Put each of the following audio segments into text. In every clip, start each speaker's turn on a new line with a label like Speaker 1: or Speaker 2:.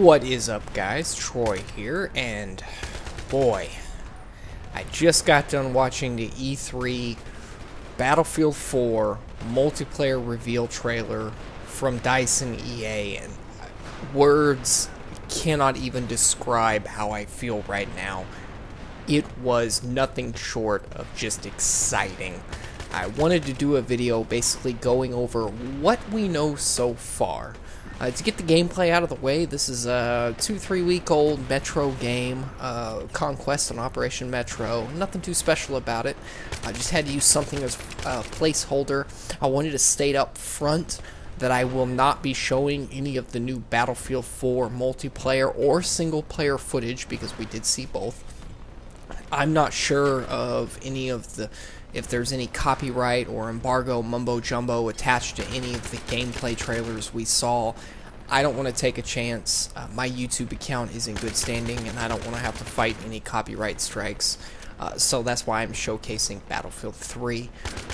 Speaker 1: What is up, guys? Troy here, and boy, I just got done watching the E3 Battlefield 4 multiplayer reveal trailer from DICE and EA, and words cannot even describe how I feel right now. It was nothing short of just exciting. I wanted to do a video basically going over what we know so far. To get the gameplay out of the way, this is a 2-3 week old Metro game, Conquest and Operation Metro. Nothing too special about it. I just had to use something as a placeholder. I wanted to state up front that I will not be showing any of the new Battlefield 4 multiplayer or single player footage because we did see both. I'm not sure of any of the, if there's any copyright or embargo mumbo jumbo attached to any of the gameplay trailers we saw. I don't want to take a chance. My YouTube account is in good standing and I don't want to have to fight any copyright strikes. So that's why I'm showcasing Battlefield 3.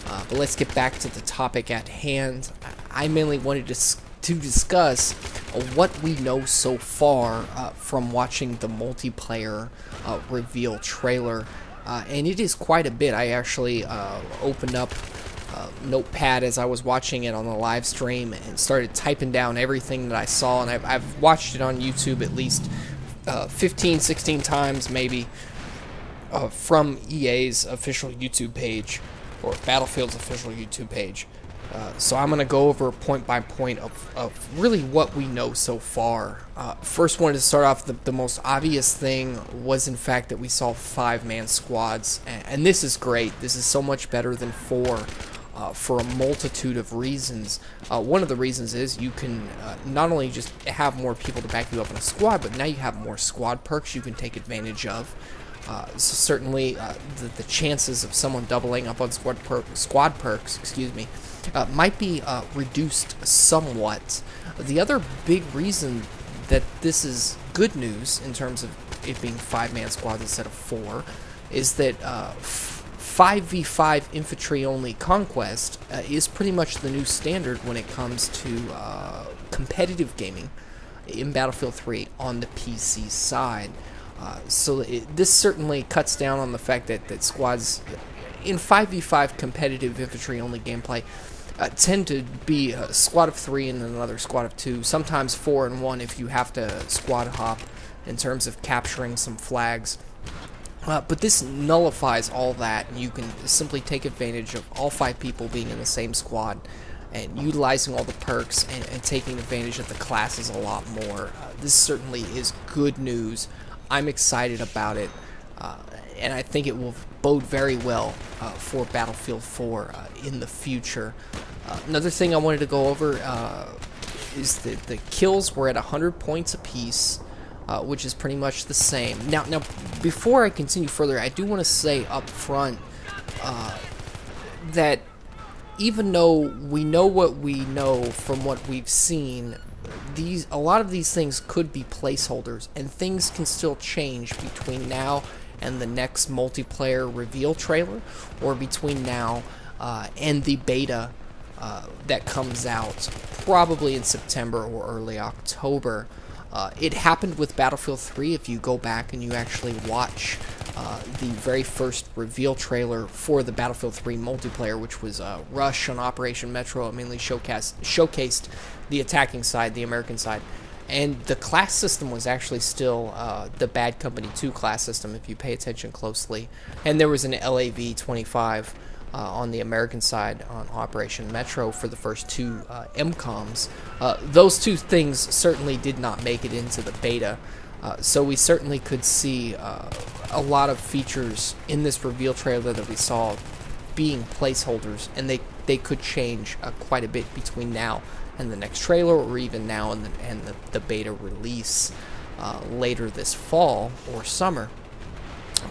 Speaker 1: But let's get back to the topic at hand. I mainly wanted to discuss what we know so far from watching the multiplayer reveal trailer, and it is quite a bit. I actually opened up Notepad as I was watching it on the live stream and started typing down everything that I saw, and I've watched it on YouTube at least 15-16 times maybe from EA's official YouTube page or Battlefield's official YouTube page. So I'm going to go over point by point of really what we know so far. First, wanted to start off, the most obvious thing was in fact that we saw 5-man squads, and this is great. This is so much better than 4 for a multitude of reasons. One of the reasons is you can not only just have more people to back you up in a squad, but now you have more squad perks you can take advantage of. So certainly the chances of someone doubling up on squad perks, might be reduced somewhat. The other big reason that this is good news in terms of it being 5-man squads instead of 4 is that 5v5 infantry-only Conquest is pretty much the new standard when it comes to competitive gaming in Battlefield 3 on the PC side. So this certainly cuts down on the fact that squads in 5v5 competitive infantry-only gameplay tend to be a squad of 3 and another squad of 2, sometimes 4 and 1 if you have to squad hop in terms of capturing some flags. But this nullifies all that, and you can simply take advantage of all 5 people being in the same squad and utilizing all the perks and taking advantage of the classes a lot more. This certainly is good news. I'm excited about it, and I think it will bode very well for Battlefield 4 in the future. Another thing I wanted to go over is that the kills were at 100 points apiece, which is pretty much the same. Now, before I continue further, I do want to say up front that even though we know what we know from what we've seen, a lot of these things could be placeholders, and things can still change between now and the next multiplayer reveal trailer, or between now and the beta that comes out probably in September or early October. It happened with Battlefield 3. If you go back and you actually watch the very first reveal trailer for the Battlefield 3 multiplayer, which was Rush on Operation Metro, it mainly showcased the attacking side, the American side. And the class system was actually still the Bad Company 2 class system, if you pay attention closely. And there was an LAV-25 on the American side on Operation Metro for the first 2 MCOMs. Those 2 things certainly did not make it into the beta. So we certainly could see a lot of features in this reveal trailer that we saw being placeholders, and they could change quite a bit between now and the next trailer, or even now and the beta release later this fall or summer.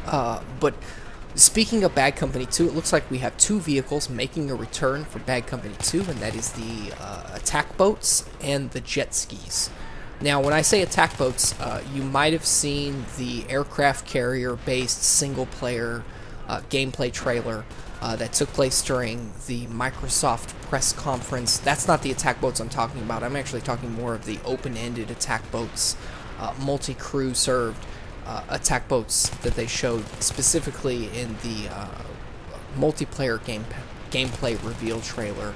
Speaker 1: But speaking of Bad Company 2, it looks like we have 2 vehicles making a return for Bad Company 2, and that is the attack boats and the jet skis. Now, when I say attack boats, you might have seen the aircraft carrier-based single-player gameplay trailer that took place during the Microsoft press conference. That's not the attack boats I'm talking about. I'm actually talking more of the open-ended attack boats multi-crew served attack boats that they showed specifically in the multiplayer gameplay reveal trailer.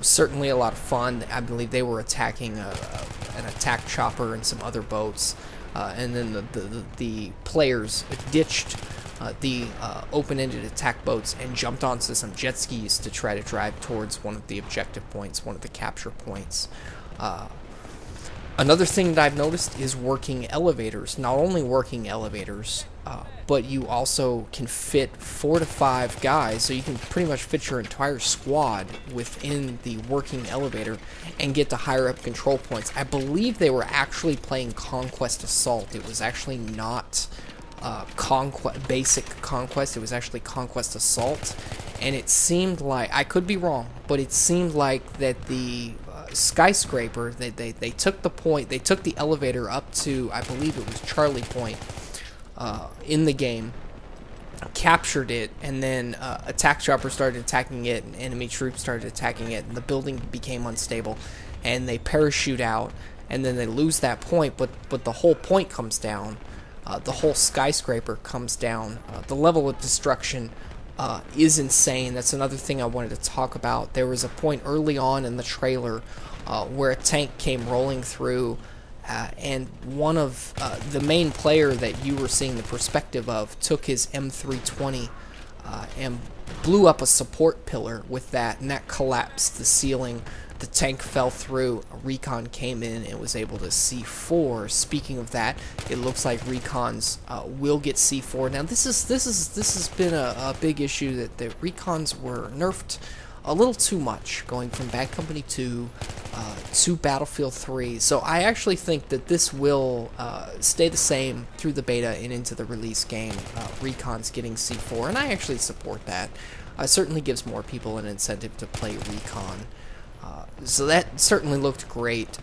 Speaker 1: Certainly a lot of fun. I believe they were attacking an attack chopper and some other boats, and then the players ditched the open-ended attack boats and jumped onto some jet skis to try to drive towards one of the objective points, one of the capture points. Another thing that I've noticed is working elevators. Not only working elevators, but you also can fit 4 to 5 guys, so you can pretty much fit your entire squad within the working elevator and get to higher up control points. I believe they were actually playing Conquest Assault. It was actually not basic Conquest. It was actually Conquest Assault, and it seemed like, I could be wrong, but it seemed like that the skyscraper, they took the elevator up to, I believe it was Charlie Point in the game, captured it, and then attack choppers started attacking it, and enemy troops started attacking it, and the building became unstable, and they parachute out, and then they lose that point, but the whole point comes down. The whole skyscraper comes down. The level of destruction is insane. That's another thing I wanted to talk about. There was a point early on in the trailer where a tank came rolling through, and one of the main player that you were seeing the perspective of took his M320 and blew up a support pillar with that, and that collapsed the ceiling. The tank fell through. Recon came in and was able to C4. Speaking of that, it looks like Recons will get C4. Now this has been a big issue, that the Recons were nerfed a little too much, going from Bad Company 2 to Battlefield 3. So I actually think that this will stay the same through the beta and into the release game. Recon's getting C4, and I actually support that. It certainly gives more people an incentive to play Recon. So that certainly looked great.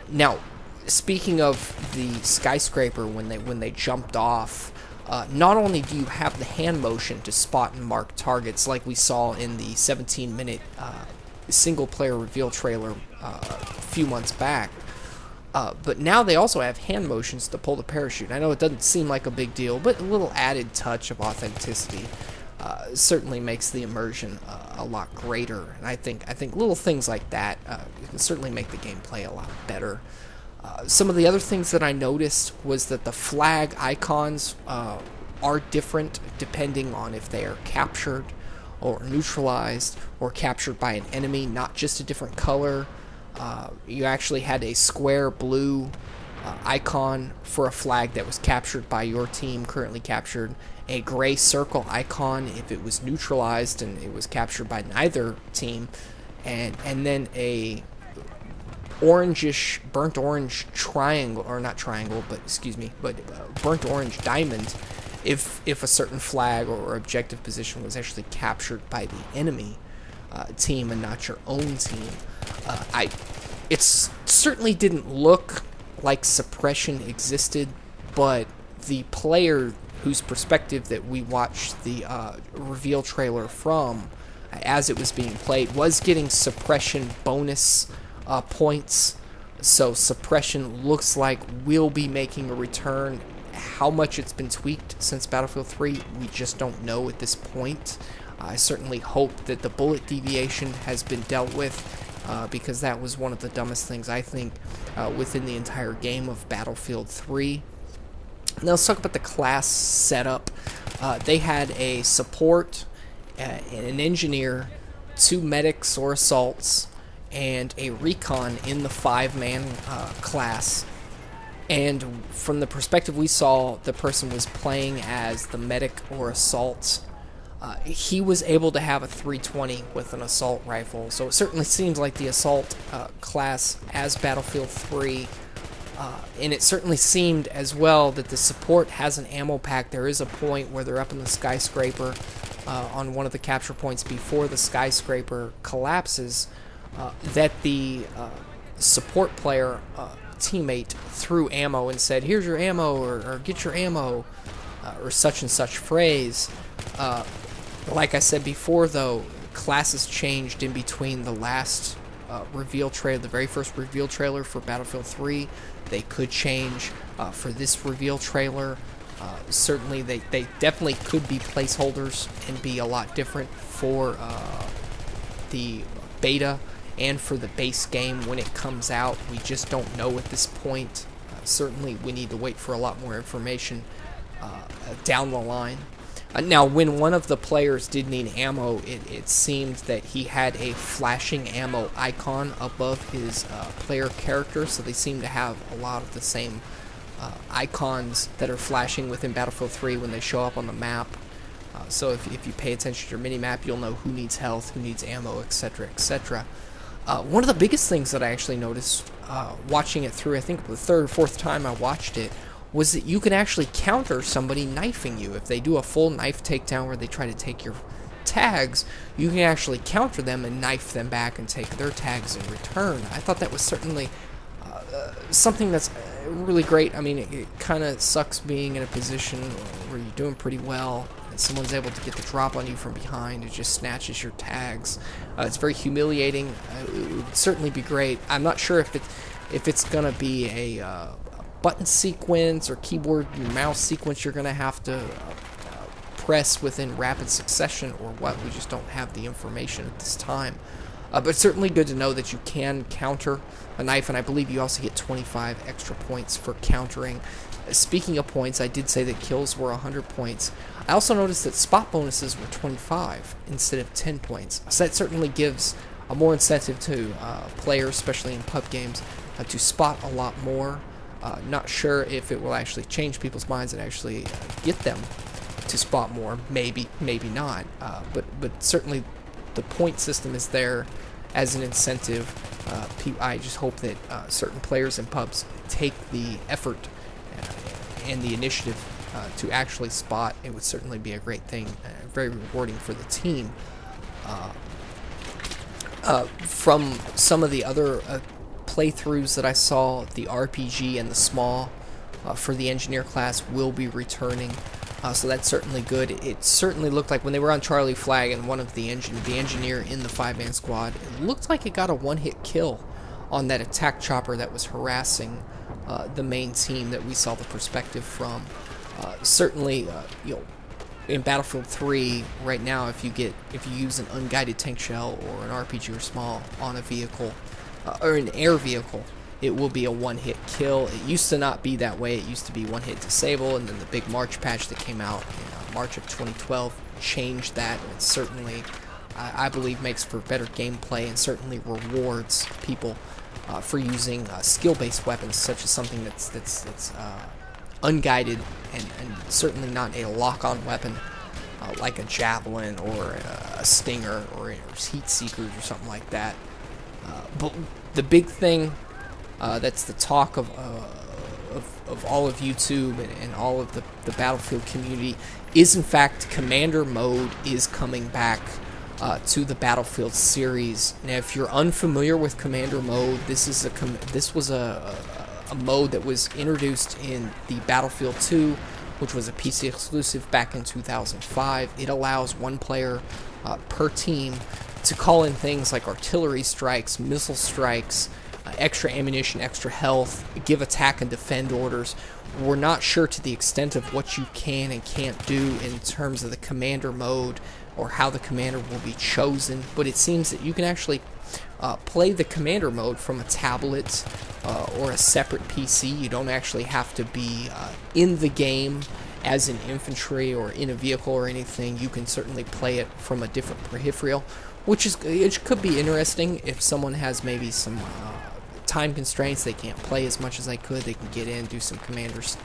Speaker 1: Now, speaking of the skyscraper, when they jumped off, not only do you have the hand motion to spot and mark targets like we saw in the 17-minute single-player reveal trailer a few months back, but now they also have hand motions to pull the parachute. I know it doesn't seem like a big deal, but a little added touch of authenticity certainly makes the immersion a lot greater. And I think little things like that can certainly make the gameplay a lot better. Some of the other things that I noticed was that the flag icons are different depending on if they are captured or neutralized or captured by an enemy, not just a different color. You actually had a square blue icon for a flag that was captured by your team, currently captured, a gray circle icon if it was neutralized and it was captured by neither team, and then a orangish, burnt orange triangle, or not triangle, but excuse me, but burnt orange diamond if a certain flag or objective position was actually captured by the enemy team and not your own team. It certainly didn't look like Suppression existed, but the player whose perspective that we watched the reveal trailer from, as it was being played, was getting Suppression bonus points. So Suppression looks like will be making a return. How much it's been tweaked since Battlefield 3, we just don't know at this point. I certainly hope that the bullet deviation has been dealt with, because that was one of the dumbest things, I think, within the entire game of Battlefield 3. Now let's talk about the class setup. They had a support, an engineer, 2 medics or assaults, and a recon in the 5-man class. And from the perspective we saw, the person was playing as the medic or assault. He was able to have a 320 with an assault rifle, so it certainly seems like the assault class as Battlefield 3. And it certainly seemed as well that the support has an ammo pack. There is a point where they're up in the skyscraper on one of the capture points before the skyscraper collapses, that the support player teammate threw ammo and said, "Here's your ammo," or "Get your ammo," or such and such phrase. Like I said before, though, classes changed in between the last reveal trailer, the very first reveal trailer for Battlefield 3. They could change for this reveal trailer. Certainly, they definitely could be placeholders and be a lot different for the beta and for the base game when it comes out. We just don't know at this point. Certainly, we need to wait for a lot more information down the line. Now, when one of the players did need ammo, it seemed that he had a flashing ammo icon above his player character, so they seem to have a lot of the same icons that are flashing within Battlefield 3 when they show up on the map. So if you pay attention to your mini-map, you'll know who needs health, who needs ammo, etc., etc. One of the biggest things that I actually noticed watching it through, I think the third or fourth time I watched it, was that you can actually counter somebody knifing you. If they do a full knife takedown where they try to take your tags, you can actually counter them and knife them back and take their tags in return. I thought that was certainly something that's really great. I mean, it kind of sucks being in a position where you're doing pretty well and someone's able to get the drop on you from behind. It just snatches your tags. It's very humiliating. It would certainly be great. I'm not sure if it's gonna be a button sequence or keyboard and mouse sequence you're gonna have to press within rapid succession or what. We just don't have the information at this time. But it's certainly good to know that you can counter a knife, and I believe you also get 25 extra points for countering. Speaking of points, I did say that kills were 100 points. I also noticed that spot bonuses were 25 instead of 10 points. So that certainly gives a more incentive to players, especially in pub games, to spot a lot more. Not sure if it will actually change people's minds and actually get them to spot more. Maybe, maybe not. But certainly the point system is there as an incentive. I just hope that certain players in pubs take the effort and the initiative to actually spot. It would certainly be a great thing, very rewarding for the team. From some of the other playthroughs that I saw, the RPG and the small for the engineer class will be returning. So that's certainly good. It certainly looked like when they were on Charlie Flag and one of the engineer in the 5-man squad, it looked like it got a one-hit kill on that attack chopper that was harassing the main team that we saw the perspective from. Certainly, you know, in Battlefield 3 right now, if you use an unguided tank shell or an RPG or small on a vehicle or an air vehicle, it will be a one-hit kill. It used to not be that way. It used to be one-hit disable, and then the big March patch that came out in March of 2012 changed that. And it certainly, I believe, makes for better gameplay and certainly rewards people for using skill-based weapons, such as something that's unguided and certainly not a lock-on weapon like a javelin or a stinger or heat seekers or something like that. But the big thing that's the talk of all of YouTube and all of the Battlefield community is, in fact, Commander Mode is coming back to the Battlefield series. Now, if you're unfamiliar with Commander Mode, this was a mode that was introduced in the Battlefield 2, which was a PC exclusive back in 2005. It allows one player per team to call in things like artillery strikes, missile strikes, extra ammunition, extra health, give attack and defend orders. We're not sure to the extent of what you can and can't do in terms of the commander mode or how the commander will be chosen, but it seems that you can actually play the commander mode from a tablet or a separate PC. You don't actually have to be in the game as an infantry or in a vehicle or anything. You can certainly play it from a different peripheral, it could be interesting if someone has maybe some time constraints. They can't play as much as they could. They can get in, do some commanders,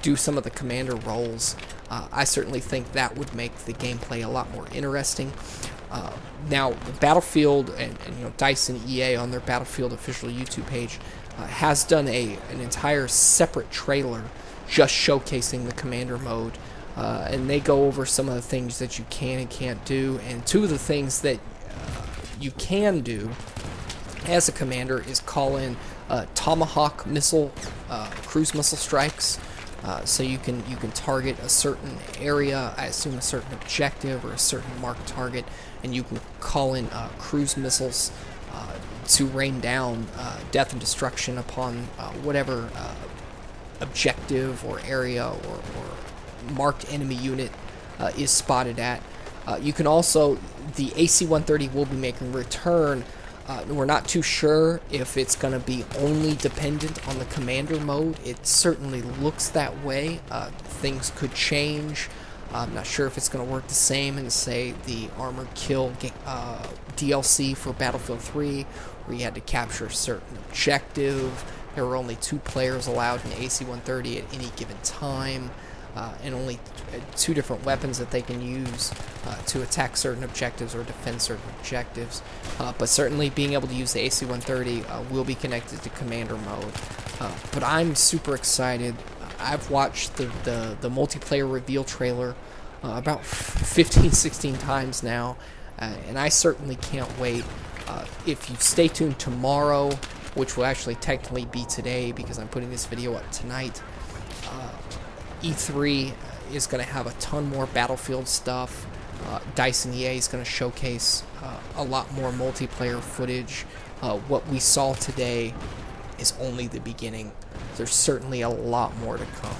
Speaker 1: do some of the commander roles. I certainly think that would make the gameplay a lot more interesting. Now, Battlefield and DICE and EA on their Battlefield official YouTube page has done an entire separate trailer just showcasing the commander mode. And they go over some of the things that you can and can't do. And two of the things that you can do as a commander is call in Tomahawk missile, cruise missile strikes. So you can target a certain area, I assume a certain objective or a certain marked target, and you can call in cruise missiles to rain down death and destruction upon whatever objective or area or marked enemy unit is spotted at. You can also, the AC-130 will be making a return. We're not too sure if it's going to be only dependent on the commander mode. It certainly looks that way. Things could change. I'm not sure if it's going to work the same in, say, the Armored Kill DLC for Battlefield 3, where you had to capture a certain objective. There were only 2 players allowed in AC-130 at any given time, and only 2 different weapons that they can use to attack certain objectives or defend certain objectives. But certainly being able to use the AC-130 will be connected to commander mode. But I'm super excited. I've watched the multiplayer reveal trailer about 15, 16 times now, and I certainly can't wait. If you stay tuned tomorrow, which will actually technically be today because I'm putting this video up tonight, E3 is going to have a ton more Battlefield stuff. DICE and EA is going to showcase a lot more multiplayer footage. What we saw today is only the beginning. There's certainly a lot more to come.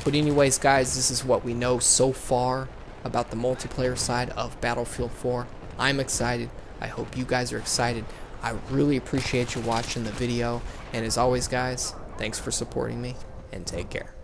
Speaker 1: But anyways, guys, this is what we know so far about the multiplayer side of Battlefield 4. I'm excited. I hope you guys are excited. I really appreciate you watching the video. And as always, guys, thanks for supporting me, and take care.